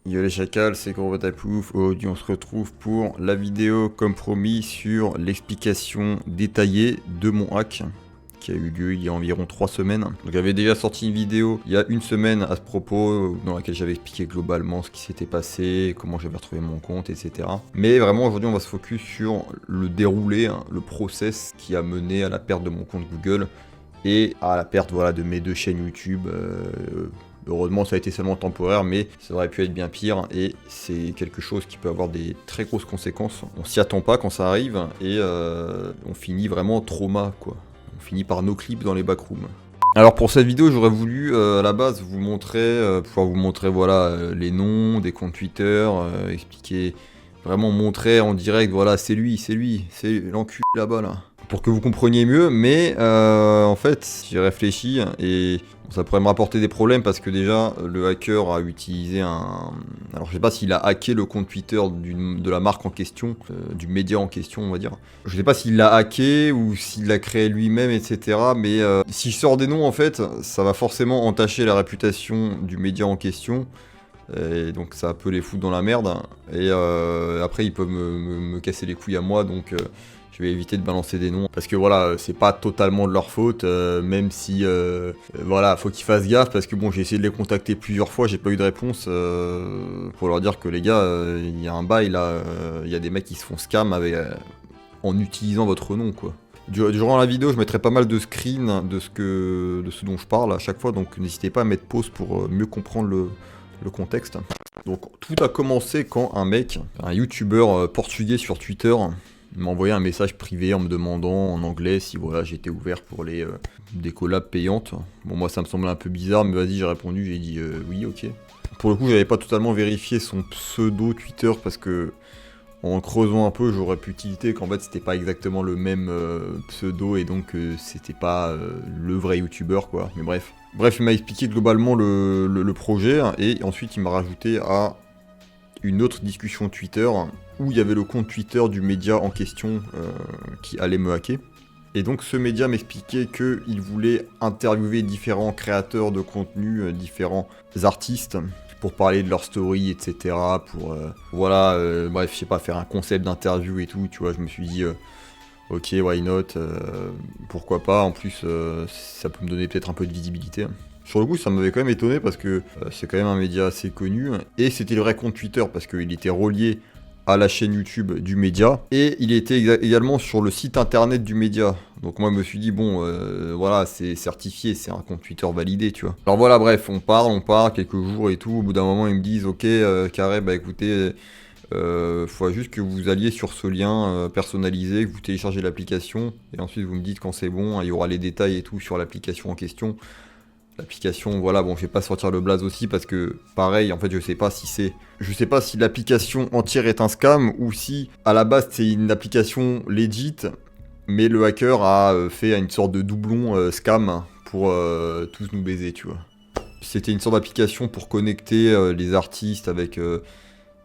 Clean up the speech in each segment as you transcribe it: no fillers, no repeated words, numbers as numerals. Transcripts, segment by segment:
Yo les chacals, c'est Gros Batapouf. Aujourd'hui, on se retrouve pour la vidéo, comme promis, sur l'explication détaillée de mon hack qui a eu lieu il y a environ 3 semaines. Donc j'avais déjà sorti une vidéo il y a une semaine à ce propos, dans laquelle j'avais expliqué globalement ce qui s'était passé, comment j'avais retrouvé mon compte, etc. Mais vraiment aujourd'hui on va se focus sur le déroulé, hein, le process qui a mené à la perte de mon compte Google et à la perte voilà, de mes 2 chaînes YouTube. Heureusement ça a été seulement temporaire, mais ça aurait pu être bien pire et c'est quelque chose qui peut avoir des très grosses conséquences. On s'y attend pas quand ça arrive et on finit vraiment trauma quoi. On finit par nos clips dans les backrooms. Alors pour cette vidéo j'aurais voulu à la base vous montrer, pouvoir vous montrer voilà, les noms des comptes Twitter, expliquer, vraiment montrer en direct, voilà c'est l'enculé là-bas là. Pour que vous compreniez mieux, mais en fait j'ai réfléchi et ça pourrait me rapporter des problèmes parce que déjà le hacker a utilisé un... Alors je sais pas s'il a hacké le compte Twitter de la marque en question, du média en question on va dire. Je sais pas s'il l'a hacké ou s'il l'a créé lui-même etc. Mais si je sors des noms en fait, ça va forcément entacher la réputation du média en question. Et donc ça peut les foutre dans la merde. Et après ils peuvent me casser les couilles à moi donc... je vais éviter de balancer des noms parce que voilà, c'est pas totalement de leur faute, même si voilà, faut qu'ils fassent gaffe parce que bon, j'ai essayé de les contacter plusieurs fois, j'ai pas eu de réponse pour leur dire que les gars, il y a un bail là, il y a des mecs qui se font scam avec, en utilisant votre nom quoi. Durant la vidéo, je mettrai pas mal de screens de ce dont je parle à chaque fois, donc n'hésitez pas à mettre pause pour mieux comprendre le contexte. Donc tout a commencé quand un mec, un youtubeur portugais sur Twitter, il m'a envoyé un message privé en me demandant en anglais si voilà j'étais ouvert pour des collabs payantes. Bon moi ça me semblait un peu bizarre mais vas-y j'ai répondu, j'ai dit oui ok. Pour le coup j'avais pas totalement vérifié son pseudo Twitter parce que en creusant un peu j'aurais pu tilter qu'en fait c'était pas exactement le même pseudo et donc c'était pas le vrai youtubeur quoi, mais bref. Bref il m'a expliqué globalement le projet hein, et ensuite il m'a rajouté à une autre discussion Twitter où il y avait le compte Twitter du média en question qui allait me hacker. Et donc ce média m'expliquait qu'il voulait interviewer différents créateurs de contenu, différents artistes, pour parler de leur story, etc. Pour, voilà, bref, je sais pas, faire un concept d'interview et tout, tu vois, je me suis dit, ok, why not, pourquoi pas, en plus, ça peut me donner peut-être un peu de visibilité. Sur le coup, ça m'avait quand même étonné parce que c'est quand même un média assez connu. Et c'était le vrai compte Twitter parce qu'il était relié à la chaîne YouTube du média. Et il était également sur le site internet du média. Donc moi, je me suis dit, bon, voilà, c'est certifié, c'est un compte Twitter validé, tu vois. Alors voilà, bref, on part, quelques jours et tout. Au bout d'un moment, ils me disent, ok, carré, bah écoutez... faut juste que vous alliez sur ce lien personnalisé, que vous téléchargez l'application, et ensuite vous me dites quand c'est bon, il y aura les détails et tout sur l'application en question. L'application, voilà, bon, je vais pas sortir le blaze aussi parce que, pareil, en fait, je sais pas si l'application entière est un scam ou si, à la base, c'est une application legit, mais le hacker a fait une sorte de doublon scam pour tous nous baiser, tu vois. C'était une sorte d'application pour connecter les artistes avec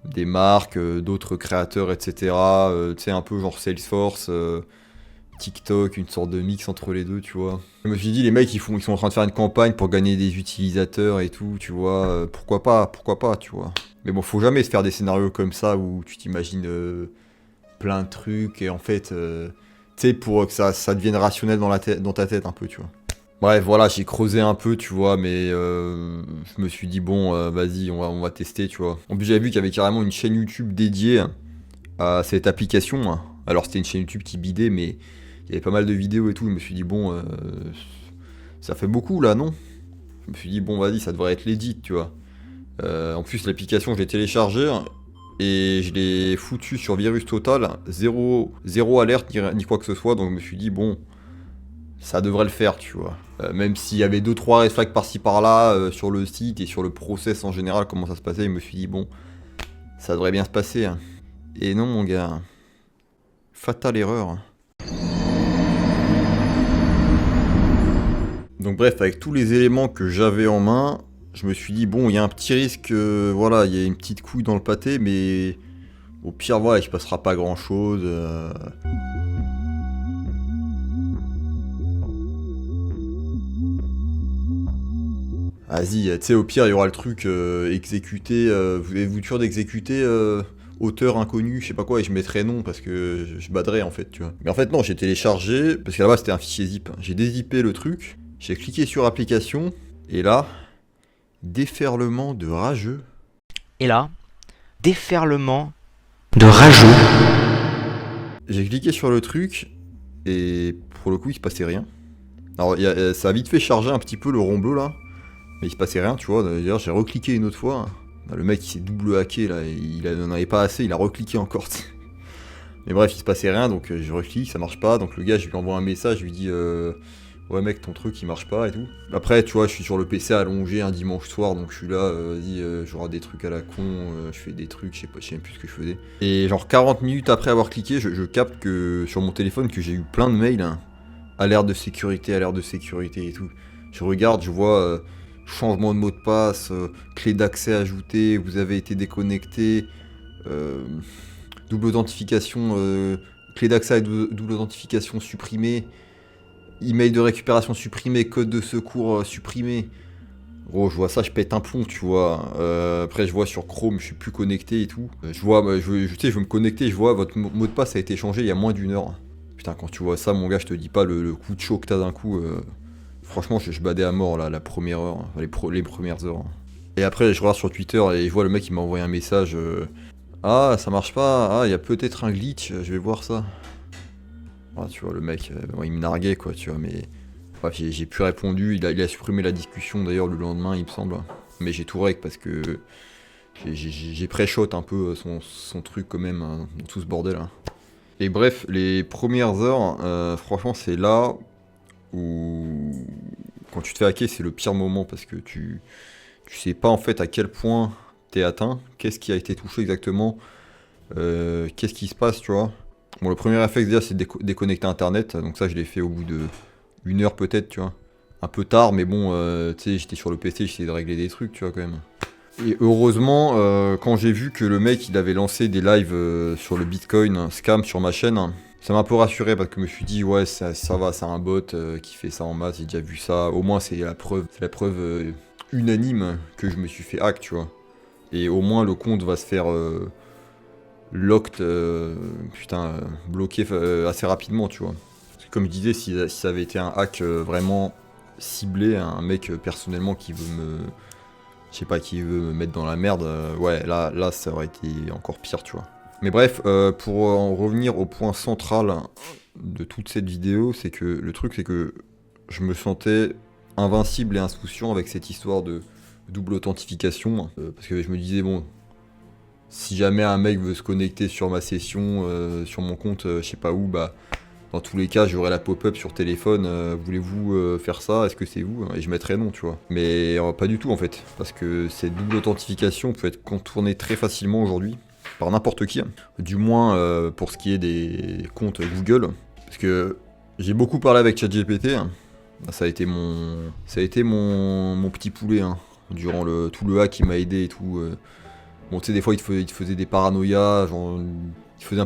des marques, d'autres créateurs, etc. Tu sais, un peu genre Salesforce, TikTok, une sorte de mix entre les deux, tu vois. Je me suis dit, les mecs, ils sont en train de faire une campagne pour gagner des utilisateurs et tout, tu vois. Pourquoi pas, tu vois. Mais bon, faut jamais se faire des scénarios comme ça où tu t'imagines plein de trucs et en fait, tu sais, pour que ça devienne rationnel dans ta tête un peu, tu vois. Bref, voilà, j'ai creusé un peu, tu vois, mais je me suis dit, bon, vas-y, on va tester, tu vois. En plus, j'avais vu qu'il y avait carrément une chaîne YouTube dédiée à cette application, hein. Alors, c'était une chaîne YouTube qui bidait, mais il y avait pas mal de vidéos et tout. Je me suis dit, bon, ça fait beaucoup là, non? Je me suis dit, bon, vas-y, ça devrait être legit, tu vois. En plus, l'application, je l'ai téléchargée et je l'ai foutu sur virus total, zéro alerte ni quoi que ce soit. Donc, je me suis dit, bon, ça devrait le faire, tu vois. Même s'il y avait 2-3 red flags par-ci par-là sur le site et sur le process en général, comment ça se passait, je me suis dit, bon, ça devrait bien se passer, hein. Et non, mon gars, fatale erreur. Donc bref, avec tous les éléments que j'avais en main, je me suis dit, bon, il y a un petit risque, voilà, il y a une petite couille dans le pâté, mais au pire, voilà, il se passera pas grand-chose. Vas-y, tu sais, au pire, il y aura le truc exécuter. Voulez-vous toujours d'exécuter auteur inconnu, je sais pas quoi, et je mettrai non parce que je baderai en fait, tu vois. Mais en fait, non, j'ai téléchargé, parce qu'à la base c'était un fichier zip. J'ai dézippé le truc, j'ai cliqué sur application, et là, déferlement de rageux. Et là, déferlement de rageux. J'ai cliqué sur le truc, et pour le coup, il se passait rien. Alors, ça a vite fait charger un petit peu le rond bleu là, mais il se passait rien, tu vois. D'ailleurs, j'ai recliqué une autre fois. Le mec, il s'est double hacké là, il n'en avait pas assez, il a recliqué encore. Mais bref, il se passait rien, donc je reclique, ça marche pas. Donc le gars, je lui envoie un message, je lui dis ouais mec, ton truc il marche pas et tout. Après, tu vois, je suis sur le PC allongé un dimanche soir, donc je suis là, vas-y, j'aurai des trucs à la con, je fais des trucs, je sais même plus ce que je faisais. Et genre 40 minutes après avoir cliqué, je capte que sur mon téléphone que j'ai eu plein de mails, hein, alerte de sécurité et tout. Je regarde, je vois changement de mot de passe, clé d'accès ajoutée, vous avez été déconnecté, double authentification, clé d'accès à double authentification supprimée, email de récupération supprimé, code de secours supprimé. Gros, je vois ça, je pète un plomb, tu vois. Après, je vois sur Chrome, je suis plus connecté et tout. Je vois, tu sais, je veux me connecter, je vois, votre mot de passe a été changé il y a moins d'une heure. Putain, quand tu vois ça, mon gars, je te dis pas le coup de chaud que t'as d'un coup. Franchement, je badais à mort là, la première heure, les premières heures. Et après, je regarde sur Twitter et je vois le mec qui m'a envoyé un message. Ah, ça marche pas. Ah, il y a peut-être un glitch. Je vais voir ça. Ah, tu vois, le mec, il me narguait quoi, tu vois. Mais bref, j'ai plus répondu. Il a supprimé la discussion d'ailleurs le lendemain, il me semble. Mais j'ai tout rec parce que j'ai pré-shot un peu son truc quand même dans tout ce bordel. Hein. Et bref, les premières heures, franchement, c'est là où quand tu te fais hacker, c'est le pire moment parce que tu sais pas en fait à quel point t'es atteint, qu'est-ce qui a été touché exactement, qu'est-ce qui se passe, tu vois. Bon, le premier réflexe déjà, c'est de déconnecter Internet, donc ça, je l'ai fait au bout de 1 heure peut-être, tu vois. Un peu tard, mais bon, tu sais, j'étais sur le PC, j'essayais de régler des trucs, tu vois, quand même. Et heureusement, quand j'ai vu que le mec, il avait lancé des lives sur le Bitcoin, scam sur ma chaîne, ça m'a un peu rassuré parce que je me suis dit, ouais, ça va, c'est un bot qui fait ça en masse, j'ai déjà vu ça. Au moins, c'est la preuve unanime que je me suis fait hack, tu vois. Et au moins, le compte va se faire locked, bloqué assez rapidement, tu vois. Parce que comme je disais, si ça avait été un hack vraiment ciblé, un mec personnellement qui veut qui veut me mettre dans la merde, ouais, là, ça aurait été encore pire, tu vois. Mais bref, pour en revenir au point central de toute cette vidéo, c'est que le truc, c'est que je me sentais invincible et insouciant avec cette histoire de double authentification, parce que je me disais, bon, si jamais un mec veut se connecter sur ma session, sur mon compte, je sais pas où, bah, dans tous les cas, j'aurai la pop-up sur téléphone, voulez-vous faire ça, est-ce que c'est vous? Et je mettrai non, tu vois. Mais pas du tout en fait, parce que cette double authentification peut être contournée très facilement aujourd'hui par n'importe qui, du moins pour ce qui est des comptes Google, parce que j'ai beaucoup parlé avec ChatGPT, ça a été mon petit poulet, hein, durant tout le hack qui m'a aidé et tout. Bon, tu sais, des fois il te faisait des paranoïas, genre il te rendait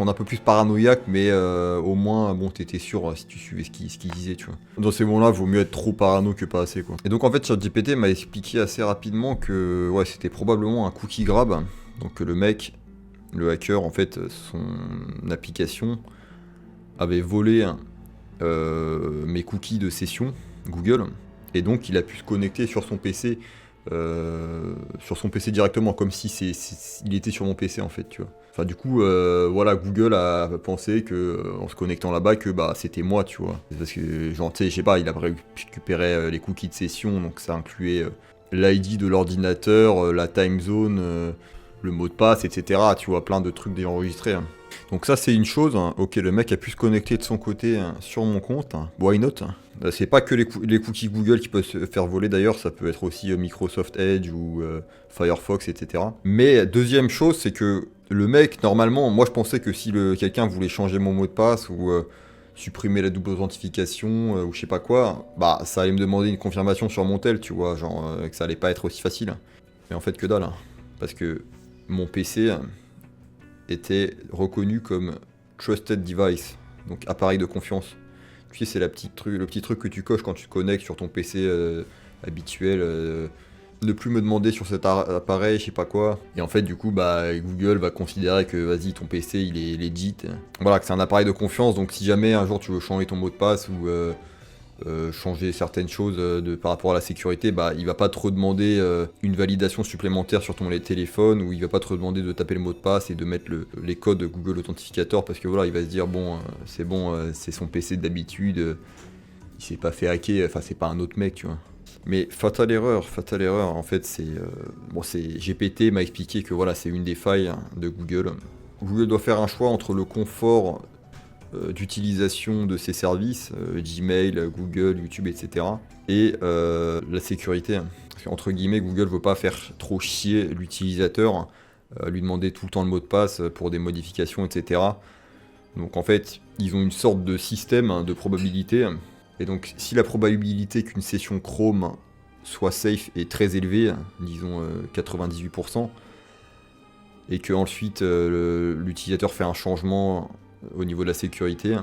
un peu plus paranoïaque, mais au moins, bon, t'étais sûr si tu suivais ce qu'il disait, tu vois. Dans ces moments-là, vaut mieux être trop parano que pas assez, quoi. Et donc, en fait, ChatGPT m'a expliqué assez rapidement que, ouais, c'était probablement un cookie grab. Donc, le mec, le hacker, en fait, son application avait volé mes cookies de session Google, et donc, il a pu se connecter sur son PC. Directement, comme si il était sur mon PC en fait, tu vois. Enfin du coup, voilà, Google a pensé que en se connectant là-bas que bah c'était moi, tu vois. Parce que genre, tu sais, je sais pas, il a récupéré les cookies de session, donc ça incluait l'ID de l'ordinateur, la time zone, le mot de passe, etc. Tu vois, plein de trucs déjà enregistrés. Hein. Donc ça c'est une chose, hein. Ok, le mec a pu se connecter de son côté sur mon compte, hein. Why not? C'est pas que les cookies Google qui peuvent se faire voler d'ailleurs, ça peut être aussi Microsoft Edge ou Firefox, etc. Mais deuxième chose, c'est que le mec, normalement, moi je pensais que si quelqu'un voulait changer mon mot de passe ou supprimer la double authentification ou je sais pas quoi, bah ça allait me demander une confirmation sur mon tel, tu vois, genre que ça allait pas être aussi facile. Mais en fait que dalle, hein. Parce que mon PC était reconnu comme Trusted Device, donc appareil de confiance. Tu sais, c'est le petit truc que tu coches quand tu te connectes sur ton PC habituel. Ne plus me demander sur cet appareil, je sais pas quoi. Et en fait, du coup, bah, Google va considérer que, vas-y, ton PC, il est legit. Voilà, que c'est un appareil de confiance, donc si jamais un jour tu veux changer ton mot de passe ou changer certaines choses par rapport à la sécurité, bah, il va pas te redemander une validation supplémentaire sur ton téléphone, ou il va pas te redemander de taper le mot de passe et de mettre les codes Google Authenticator, parce que voilà, il va se dire, bon, c'est son PC d'habitude, il s'est pas fait hacker, enfin, c'est pas un autre mec, tu vois. Mais fatale erreur, en fait, c'est GPT m'a expliqué que voilà, c'est une des failles de Google. Google doit faire un choix entre le confort d'utilisation de ses services, Gmail, Google, YouTube, etc., et la sécurité. Parce qu'entre guillemets, Google veut pas faire trop chier l'utilisateur, lui demander tout le temps le mot de passe pour des modifications, etc. Donc en fait, ils ont une sorte de système de probabilité. Et donc, si la probabilité qu'une session Chrome soit safe est très élevée, disons 98%, et que ensuite l'utilisateur fait un changement au niveau de la sécurité,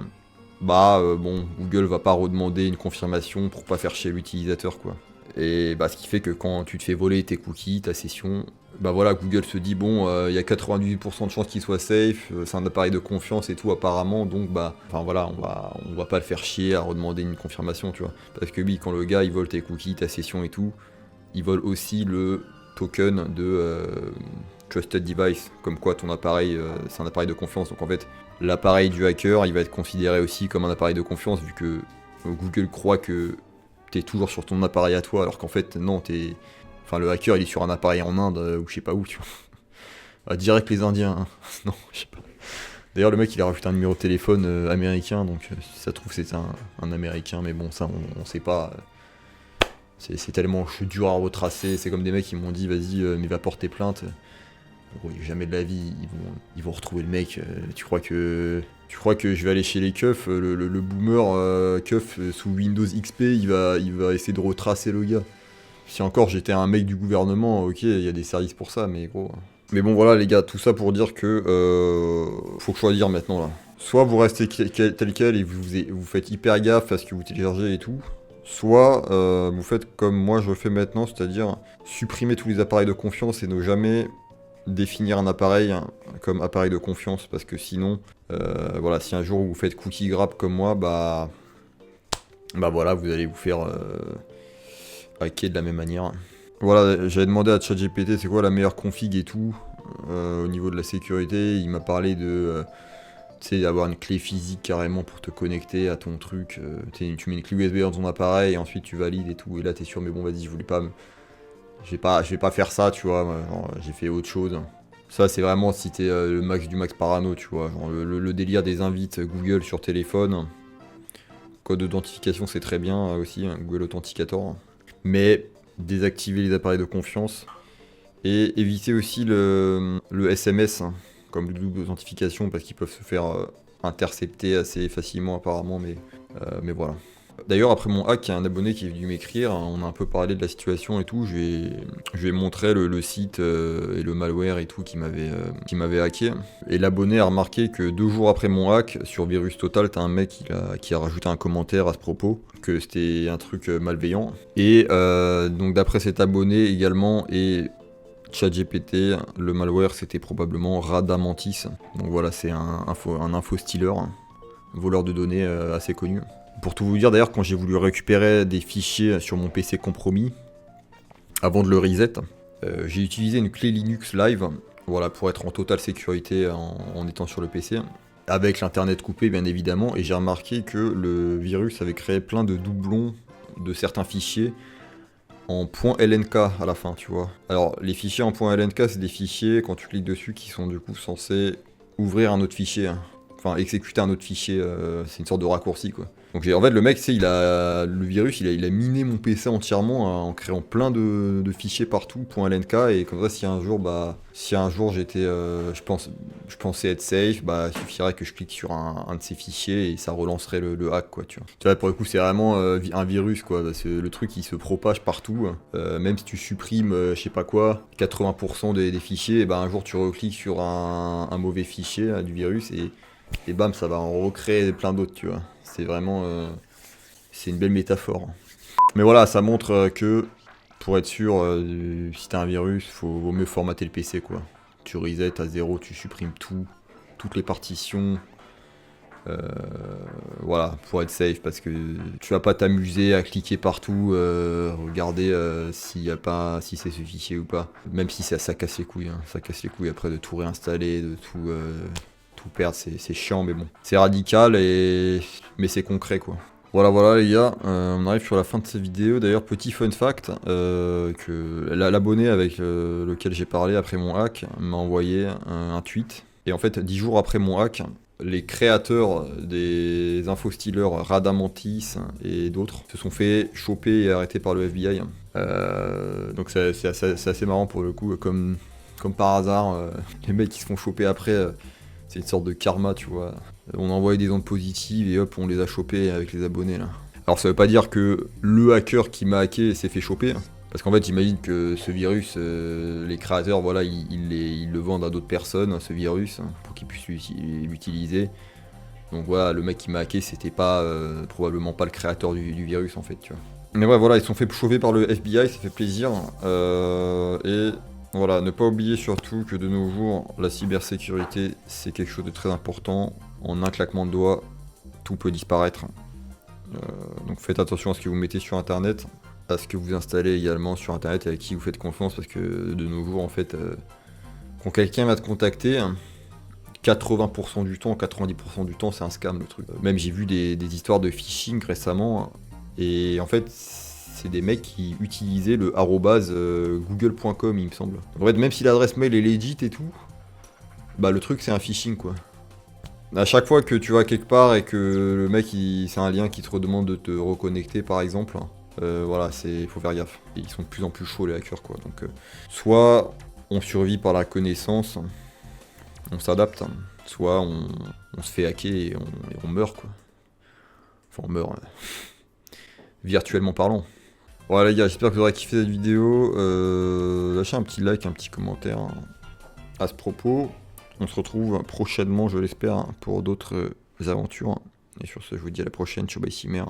bah bon, Google va pas redemander une confirmation pour pas faire chier l'utilisateur, quoi. Et bah, ce qui fait que quand tu te fais voler tes cookies, ta session, bah voilà, Google se dit bon, il y a 98% de chances qu'il soit safe, c'est un appareil de confiance et tout apparemment, donc bah, enfin voilà, on va pas le faire chier à redemander une confirmation, tu vois. Parce que oui, quand le gars il vole tes cookies, ta session et tout, il vole aussi le token de Trusted Device, comme quoi ton appareil, c'est un appareil de confiance. Donc en fait, l'appareil du hacker, il va être considéré aussi comme un appareil de confiance, vu que Google croit que t'es toujours sur ton appareil à toi, alors qu'en fait, non, enfin, le hacker, il est sur un appareil en Inde, ou je sais pas où, tu vois. Direct les Indiens, hein. Non, je sais pas. D'ailleurs, le mec, il a rajouté un numéro de téléphone américain, donc si ça se trouve, c'est un américain, mais bon, ça, on sait pas. C'est tellement dur à retracer, c'est comme des mecs qui m'ont dit, vas-y, mais va porter plainte. Gros, jamais de la vie, ils vont retrouver le mec. Tu crois que je vais aller chez les keufs, le boomer keuf sous Windows XP, il va essayer de retracer le gars. Si encore j'étais un mec du gouvernement, ok, il y a des services pour ça, mais gros. Mais bon, voilà les gars, tout ça pour dire que faut choisir maintenant là. Soit vous restez tel quel et vous faites hyper gaffe à ce que vous téléchargez et tout. Soit vous faites comme moi je fais maintenant, c'est-à-dire supprimer tous les appareils de confiance et ne jamais définir un appareil comme appareil de confiance, parce que sinon, voilà, si un jour vous faites cookie grab comme moi, bah voilà, vous allez vous faire hacker de la même manière. Voilà, j'avais demandé à ChatGPT c'est quoi la meilleure config et tout, au niveau de la sécurité, il m'a parlé de... tu sais, d'avoir une clé physique carrément pour te connecter à ton truc, tu mets une clé USB dans ton appareil et ensuite tu valides et tout, et là t'es sûr, mais bon vas-y, je vais pas faire ça, tu vois, genre, j'ai fait autre chose. Ça, c'est vraiment si t'es le max du max parano, tu vois, genre le délire des invites Google sur téléphone. Code d'authentification, c'est très bien aussi, hein, Google Authenticator. Mais désactiver les appareils de confiance et éviter aussi le SMS, hein, comme le double authentification, parce qu'ils peuvent se faire intercepter assez facilement apparemment, mais voilà. D'ailleurs, après mon hack, il y a un abonné qui est venu m'écrire, on a un peu parlé de la situation et tout, je lui ai montré le site et le malware et tout qui m'avait hacké. Et l'abonné a remarqué que 2 jours après mon hack, sur Virus Total, t'as un mec qui a rajouté un commentaire à ce propos, que c'était un truc malveillant. Et donc d'après cet abonné également, et ChatGPT, le malware c'était probablement Radamantis. Donc voilà, c'est un info stealer, voleur de données assez connu. Pour tout vous dire d'ailleurs, quand j'ai voulu récupérer des fichiers sur mon PC compromis, avant de le reset, j'ai utilisé une clé Linux Live, voilà, pour être en totale sécurité en étant sur le PC, avec l'internet coupé bien évidemment, et j'ai remarqué que le virus avait créé plein de doublons de certains fichiers en .lnk à la fin, tu vois. Alors les fichiers en .lnk, c'est des fichiers, quand tu cliques dessus, qui sont du coup censés ouvrir un autre fichier, hein. Enfin exécuter un autre fichier, c'est une sorte de raccourci quoi. Donc en fait le mec, tu sais, le virus, il a miné mon PC entièrement en créant plein de fichiers partout, .lnk, et comme ça si un jour j'étais, je pensais être safe, bah il suffirait que je clique sur un de ces fichiers et ça relancerait le hack quoi, tu vois. Tu vois, pour le coup c'est vraiment un virus quoi, parce que le truc il se propage partout, même si tu supprimes je sais pas quoi, 80% des fichiers, et bah un jour tu recliques sur un mauvais fichier du virus et bam, ça va en recréer plein d'autres, tu vois. C'est vraiment... c'est une belle métaphore. Mais voilà, ça montre que pour être sûr, si t'as un virus, vaut mieux formater le PC quoi. Tu reset à 0, tu supprimes tout, toutes les partitions. Voilà, pour être safe, parce que tu vas pas t'amuser à cliquer partout, regarder si c'est ce fichier ou pas. Même si ça casse les couilles, hein. Ça casse les couilles après de tout réinstaller, de tout perdre, c'est chiant, mais bon. C'est radical, mais c'est concret quoi. Voilà les gars, on arrive sur la fin de cette vidéo. D'ailleurs, petit fun fact, que l'abonné avec lequel j'ai parlé après mon hack m'a envoyé un tweet. Et en fait, 10 jours après mon hack, les créateurs des infostealers Radamantis et d'autres se sont fait choper et arrêter par le FBI. Donc c'est assez marrant pour le coup, comme par hasard, les mecs qui se font choper après, c'est une sorte de karma, tu vois. On a envoyé des ondes positives et hop, on les a chopés avec les abonnés là. Alors ça veut pas dire que le hacker qui m'a hacké s'est fait choper, hein. Parce qu'en fait, j'imagine que ce virus, les créateurs, voilà, ils le vendent à d'autres personnes, ce virus, hein, pour qu'ils puissent l'utiliser. Donc voilà, le mec qui m'a hacké, c'était pas probablement pas le créateur du virus en fait, tu vois. Mais ouais, voilà, ils se sont fait chauffer par le FBI, ça fait plaisir. Et voilà, ne pas oublier surtout que de nos jours, la cybersécurité, c'est quelque chose de très important. En un claquement de doigts, tout peut disparaître. Donc faites attention à ce que vous mettez sur internet, à ce que vous installez également sur internet et à qui vous faites confiance, parce que de nos jours en fait, quand quelqu'un va te contacter, 80% du temps, 90% du temps c'est un scam le truc. Même j'ai vu des histoires de phishing récemment, et en fait c'est des mecs qui utilisaient le google.com il me semble. En fait même si l'adresse mail est legit et tout, bah le truc c'est un phishing quoi. À chaque fois que tu vas quelque part et que le mec c'est un lien qui te redemande de te reconnecter par exemple, voilà, faut faire gaffe. Et ils sont de plus en plus chauds les hackers quoi. Donc soit on survit par la connaissance, on s'adapte, soit on se fait hacker et on meurt quoi. Enfin on meurt virtuellement parlant. Voilà les gars, j'espère que vous aurez kiffé cette vidéo. Lâchez un petit like, un petit commentaire à ce propos. On se retrouve prochainement, je l'espère, pour d'autres aventures. Et sur ce, je vous dis à la prochaine. Ciao, bye, Cimer.